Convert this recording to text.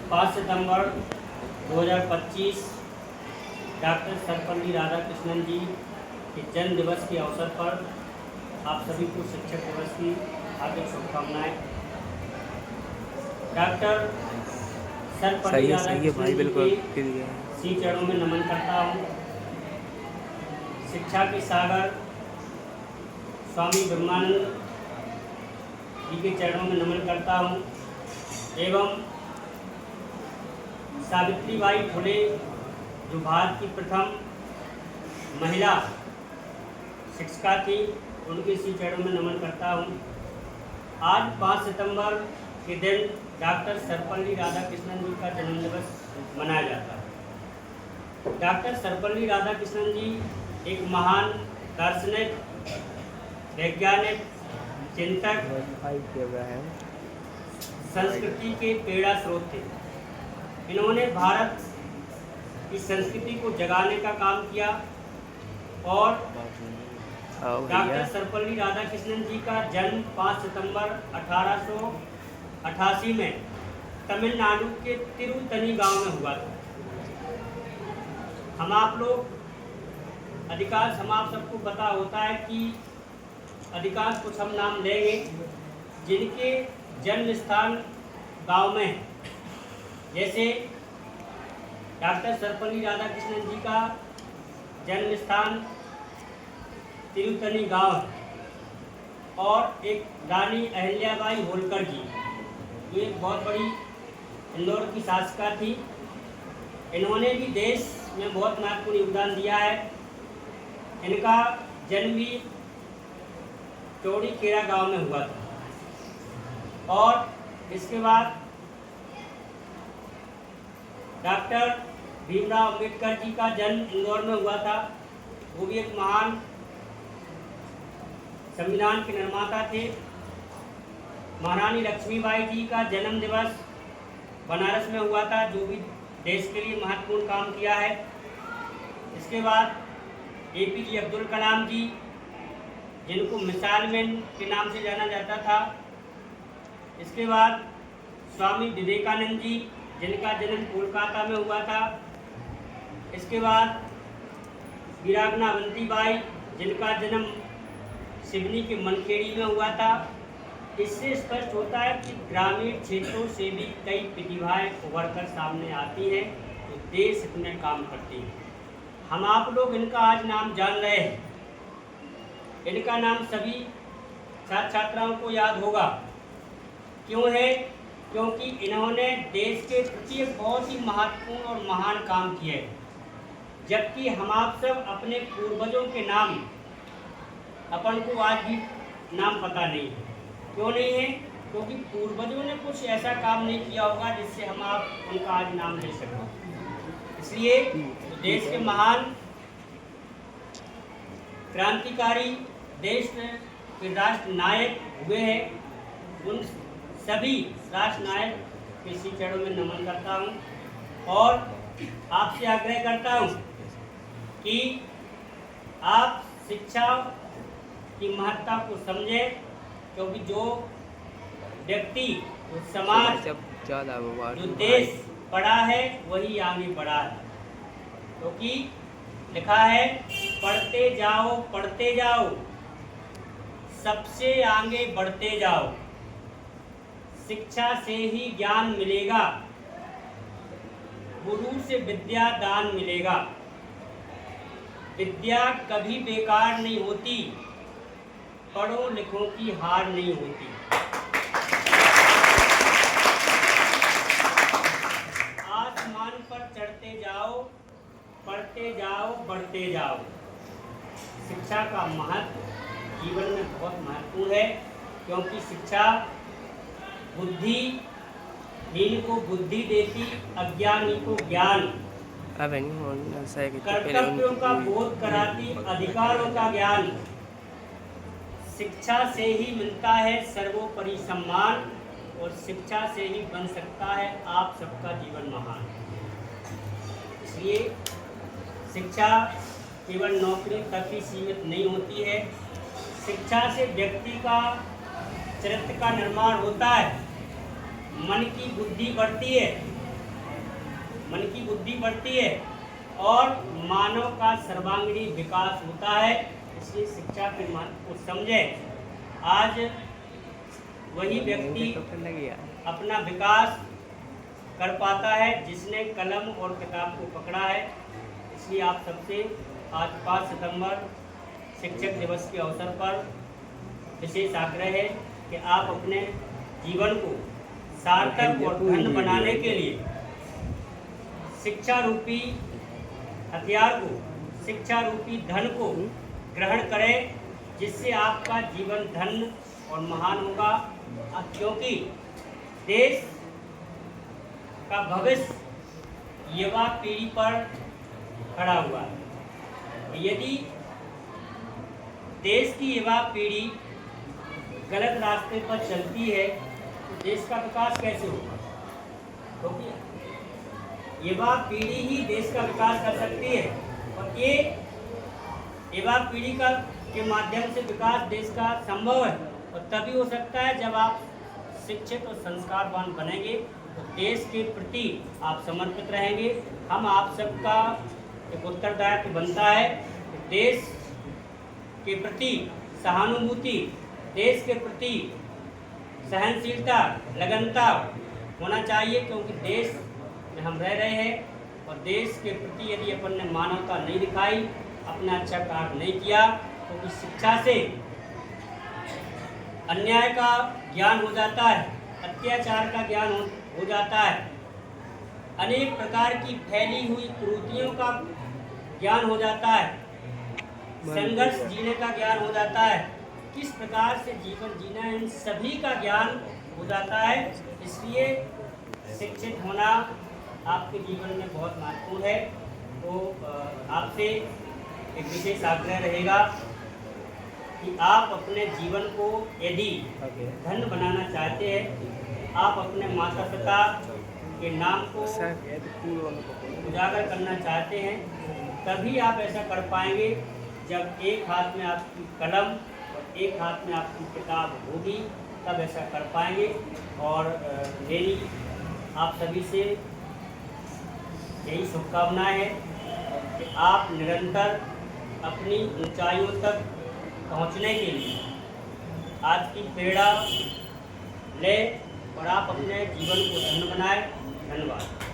5 सितंबर 2025 doctor Sarvepalli Radhakrishnan जी के जन्म दिवस के अवसर पर आप सभी को शिक्षक दिवस की हार्दिक शुभकामनाएं। डॉक्टर सर्वपल्ली राधाकृष्णन जी के श्री चरणों में नमन करता हूँ। शिक्षा के सागर स्वामी ब्रह्मानंद जी के चरणों में नमन करता हूँ एवं सावित्रीबाई फुले जो भारत की प्रथम महिला शिक्षिका थी, उनके श्री चरणों में नमन करता हूँ। आज 5 सितंबर के दिन डॉक्टर सर्वपल्ली राधाकृष्णन जी का जन्म दिवस मनाया जाता है। डॉक्टर सर्वपल्ली राधाकृष्णन जी एक महान दार्शनिक, वैज्ञानिक, चिंतक, संस्कृति के प्रेरणा स्रोत थे। इन्होंने भारत की संस्कृति को जगाने का काम किया और डॉक्टर सर्वपल्ली राधाकृष्णन जी का जन्म 5 सितंबर 1888 में तमिलनाडु के तिरुतनी गांव में हुआ था। हम आप सबको पता होता है कि अधिकांश कुछ हम नाम लेंगे जिनके जन्म स्थान गांव में है। जैसे डॉक्टर सर्वपल्ली राधाकृष्णन जी का जन्म स्थान तिरुतनी गांव है और एक रानी अहिल्याबाई होलकर जी, जो एक बहुत बड़ी इंदौर की शासिका थी, इन्होंने भी देश में बहुत महत्वपूर्ण योगदान दिया है। इनका जन्म भी चौड़ी खेड़ा गांव में हुआ था और इसके बाद डॉक्टर भीमराव अंबेडकर जी का जन्म इंदौर में हुआ था। वो भी एक महान संविधान के निर्माता थे। महारानी लक्ष्मीबाई जी का जन्म दिवस बनारस में हुआ था, जो भी देश के लिए महत्वपूर्ण काम किया है। इसके बाद APJ अब्दुल कलाम जी, जिनको मिसाइल मैन के नाम से जाना जाता था। इसके बाद स्वामी विवेकानंद जी, जिनका जन्म कोलकाता में हुआ था। इसके बाद वीरांगना अवंतीबाई, जिनका जन्म सिवनी के मनखेड़ी में हुआ था। इससे स्पष्ट होता है कि ग्रामीण क्षेत्रों से भी कई प्रतिभाएं उभर कर सामने आती हैं, तो देश हित में काम करती हैं। हम आप लोग इनका आज नाम जान रहे हैं। इनका नाम सभी छात्र छात्राओं को याद होगा। क्यों है? क्योंकि इन्होंने देश के प्रति एक बहुत ही महत्वपूर्ण और महान काम किया है। जबकि हम आप सब अपने पूर्वजों के नाम अपन को आज भी नाम पता नहीं है। क्यों नहीं है? क्योंकि पूर्वजों ने कुछ ऐसा काम नहीं किया होगा जिससे हम आप उनका आज नाम ले सकें। इसलिए देश के महान क्रांतिकारी, देश के राष्ट्र नायक हुए हैं, उन सभी राष्ट्र नायक के श्री चरणों में नमन करता हूँ और आपसे आग्रह करता हूँ कि आप शिक्षा की महत्ता को समझें, क्योंकि जो व्यक्ति, जो समाज, जो देश पढ़ा है वही आगे बढ़ा है। क्योंकि लिखा है, पढ़ते जाओ सबसे आगे बढ़ते जाओ, शिक्षा से ही ज्ञान मिलेगा, गुरु से विद्या दान मिलेगा। विद्या कभी बेकार नहीं होती, पढ़ो लिखो की हार नहीं होती। आसमान पर चढ़ते जाओ, पढ़ते जाओ, बढ़ते जाओ। शिक्षा का महत्व जीवन में बहुत महत्वपूर्ण है, क्योंकि शिक्षा बुद्धिहीन को बुद्धि देती, अज्ञानी को ज्ञान, कर्तव्यों का बोध कराती, अधिकारों का ज्ञान। शिक्षा से ही मिलता है सर्वोपरि सम्मान और शिक्षा से ही बन सकता है आप सबका जीवन महान। इसलिए शिक्षा केवल नौकरी तक ही सीमित नहीं होती है। शिक्षा से व्यक्ति का चरित्र का निर्माण होता है, मन की बुद्धि बढ़ती है, मन की बुद्धि बढ़ती है और मानव का सर्वांगीण विकास होता है। इसलिए शिक्षा के महत्व को समझें। आज वही व्यक्ति अपना विकास कर पाता है जिसने कलम और किताब को पकड़ा है। इसलिए आप सबसे आज 5 सितंबर शिक्षक दिवस के अवसर पर विशेष आग्रह है कि आप अपने जीवन को सार्थक और धन्य बनाने के लिए शिक्षा रूपी हथियार को, शिक्षा रूपी धन को ग्रहण करें, जिससे आपका जीवन धन्य और महान होगा। क्योंकि देश का भविष्य युवा पीढ़ी पर खड़ा हुआ है। यदि देश की युवा पीढ़ी गलत रास्ते पर चलती है तो देश का विकास कैसे होगा? क्योंकि युवा पीढ़ी ही देश का विकास कर सकती है और ये युवा पीढ़ी का के माध्यम से विकास देश का संभव है। और तभी हो सकता है जब आप शिक्षित और संस्कारवान बनेंगे तो देश के प्रति आप समर्पित रहेंगे। हम आप सबका एक उत्तरदायित्व बनता है कि देश के प्रति सहानुभूति, देश के प्रति सहनशीलता, लगनता होना चाहिए। क्योंकि देश में हम रह रहे हैं और देश के प्रति यदि अपन ने मानवता नहीं दिखाई, अपना अच्छा कार्य नहीं किया, तो इस शिक्षा से अन्याय का ज्ञान हो जाता है, अत्याचार का ज्ञान हो जाता है, अनेक प्रकार की फैली हुई कुरीतियों का ज्ञान हो जाता है, संघर्ष जीने का ज्ञान हो जाता है, किस प्रकार से जीवन जीना है, इन सभी का ज्ञान हो जाता है। इसलिए शिक्षित होना आपके जीवन में बहुत महत्वपूर्ण है। तो आपसे एक विशेष आग्रह रहेगा कि आप अपने जीवन को यदि धन्य बनाना चाहते हैं, आप अपने माता पिता के नाम को उजागर करना चाहते हैं, तभी आप ऐसा कर पाएंगे जब एक हाथ में आपकी कलम और एक हाथ में आपकी किताब होगी, तब ऐसा कर पाएंगे। और मेरी आप सभी से यही शुभकामनाएं है कि आप निरंतर अपनी ऊंचाइयों तक पहुंचने के लिए आज की प्रेरणा लें और आप अपने जीवन को धन्य बनाएं। धन्यवाद।